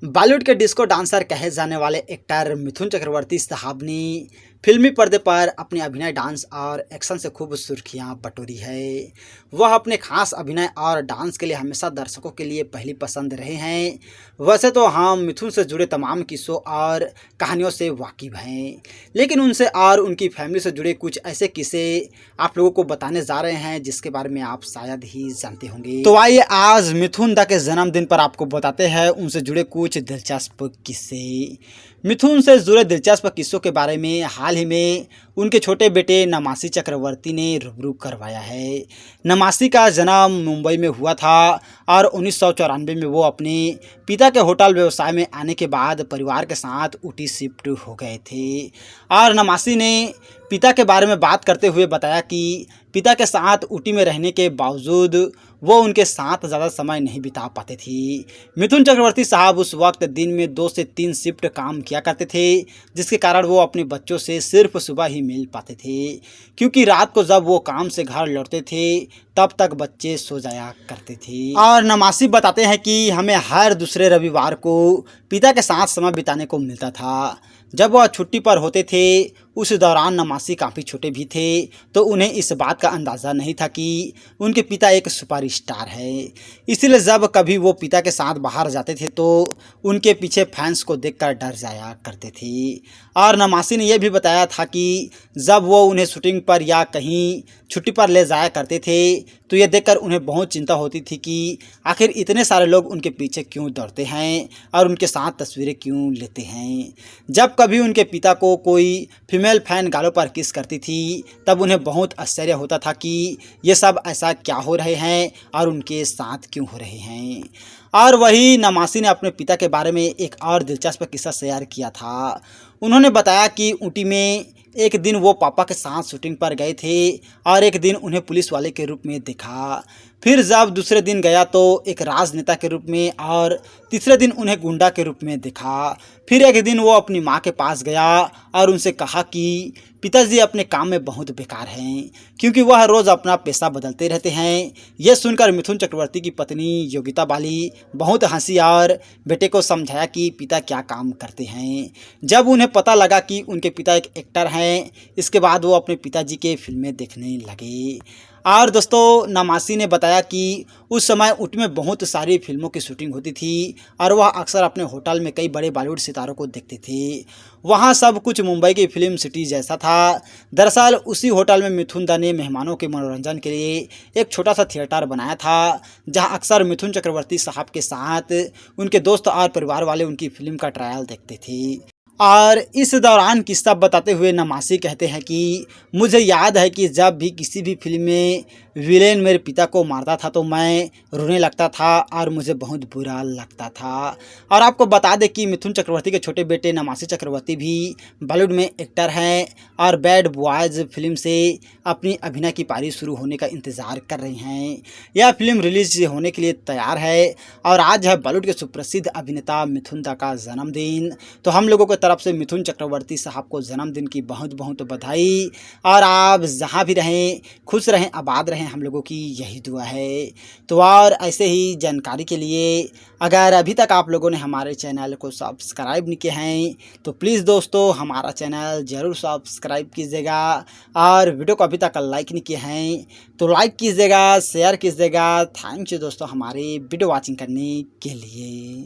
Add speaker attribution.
Speaker 1: बॉलीवुड के disco dancer कहे जाने वाले एक्टर मिथुन चक्रवर्ती साहब ने फिल्मी पर्दे पर अपने अभिनय, डांस और एक्शन से खूब सुर्खियां बटोरी है। वह अपने खास अभिनय और डांस के लिए हमेशा दर्शकों के लिए पहली पसंद रहे हैं। वैसे तो हम मिथुन से जुड़े तमाम किस्सों और कहानियों से वाकिफ हैं, लेकिन उनसे और उनकी फैमिली से जुड़े कुछ ऐसे किस्से आप लोगों को बताने जा रहे हैं जिसके बारे में आप शायद ही जानते होंगे। तो आइए आज मिथुन दा के जन्मदिन पर आपको बताते हैं उनसे जुड़े कुछ दिलचस्प किस्से। मिथुन से जुड़े दिलचस्प किस्सों के बारे में हाल ही में उनके छोटे बेटे नमासी चक्रवर्ती ने रूबरू करवाया है। नमासी का जन्म मुंबई में हुआ था और 1994 में वो अपने पिता के होटल व्यवसाय में आने के बाद परिवार के साथ ऊटी शिफ्ट हो गए थे। और नमासी ने पिता के बारे में बात करते हुए बताया कि पिता के साथ ऊटी में रहने के बावजूद वो उनके साथ ज़्यादा समय नहीं बिता पाते थे। मिथुन चक्रवर्ती साहब उस वक्त दिन में 2 से 3 शिफ्ट काम किया करते थे, जिसके कारण वो अपने बच्चों से सिर्फ सुबह ही मिल पाते थे, क्योंकि रात को जब वो काम से घर लौटते थे तब तक बच्चे सो जाया करते थे। और नमासी बताते हैं कि हमें हर दूसरे रविवार को पिता के साथ समय बिताने को मिलता था। जब वह छुट्टी पर होते थे उस दौरान नमासी काफ़ी छोटे भी थे, तो उन्हें इस बात का अंदाज़ा नहीं था कि उनके पिता एक सुपरस्टार है। इसलिए जब कभी वो पिता के साथ बाहर जाते थे तो उनके पीछे फैंस को देखकर डर जाया करते थे। और नमासी ने यह भी बताया था कि जब वो उन्हें शूटिंग पर या कहीं छुट्टी पर ले जाया करते थे तो ये देखकर उन्हें बहुत चिंता होती थी कि आखिर इतने सारे लोग उनके पीछे क्यों दौड़ते हैं और उनके साथ तस्वीरें क्यों लेते हैं। जब कभी उनके पिता को कोई फीमेल फैन गालों पर किस करती थी तब उन्हें बहुत आश्चर्य होता था कि ये सब ऐसा क्या हो रहे हैं और उनके साथ क्यों हो रहे हैं। और वही नमासी ने अपने पिता के बारे में एक और दिलचस्प किस्सा शेयर किया था। उन्होंने बताया कि ऊटी में एक दिन वो पापा के साथ शूटिंग पर गए थे और एक दिन उन्हें पुलिस वाले के रूप में देखा। फिर जब दूसरे दिन गया तो एक राजनेता के रूप में और तीसरे दिन उन्हें गुंडा के रूप में देखा। फिर एक दिन वो अपनी माँ के पास गया और उनसे कहा कि पिताजी अपने काम में बहुत बेकार हैं, क्योंकि वह रोज़ अपना पेशा बदलते रहते हैं। यह सुनकर मिथुन चक्रवर्ती की पत्नी योगिता बाली बहुत हंसी और बेटे को समझाया कि पिता क्या काम करते हैं। जब उन्हें पता लगा कि उनके पिता एक एक्टर हैं, इसके बाद वो अपने पिताजी के फिल्में देखने लगे। और दोस्तों, नमासी ने बताया कि उस समय ऊटी में बहुत सारी फिल्मों की शूटिंग होती थी और वह अक्सर अपने होटल में कई बड़े बॉलीवुड सितारों को देखते थे। वहाँ सब कुछ मुंबई की फिल्म सिटी जैसा था। दरअसल उसी होटल में मिथुन दा ने मेहमानों के मनोरंजन के लिए एक छोटा सा थिएटर बनाया था, जहाँ अक्सर मिथुन चक्रवर्ती साहब के साथ उनके दोस्त और परिवार वाले उनकी फिल्म का ट्रायल देखते थे। और इस दौरान किस्सा बताते हुए नमासी कहते हैं कि मुझे याद है कि जब भी किसी भी फिल्म में विलेन मेरे पिता को मारता था तो मैं रोने लगता था और मुझे बहुत बुरा लगता था। और आपको बता दें कि मिथुन चक्रवर्ती के छोटे बेटे नमासी चक्रवर्ती भी बॉलीवुड में एक्टर हैं और बैड बॉयज़ फिल्म से अपनी अभिनय की पारी शुरू होने का इंतज़ार कर रहे हैं। यह फिल्म रिलीज होने के लिए तैयार है और आज है बॉलीवुड के सुप्रसिद्ध अभिनेता मिथुन दा का जन्मदिन। तो हम लोगों को तरफ से मिथुन चक्रवर्ती साहब को जन्मदिन की बहुत बहुत बधाई। और आप जहाँ भी रहें खुश रहें, आबाद रहें, हम लोगों की यही दुआ है। तो और ऐसे ही जानकारी के लिए अगर अभी तक आप लोगों ने हमारे चैनल को सब्सक्राइब नहीं किए हैं तो प्लीज़ दोस्तों हमारा चैनल ज़रूर सब्सक्राइब कीजिएगा। और वीडियो को अभी तक लाइक नहीं किए हैं तो लाइक कीजिएगा, शेयर कीजिएगा। थैंक यू दोस्तों हमारे वीडियो वॉचिंग करने के लिए।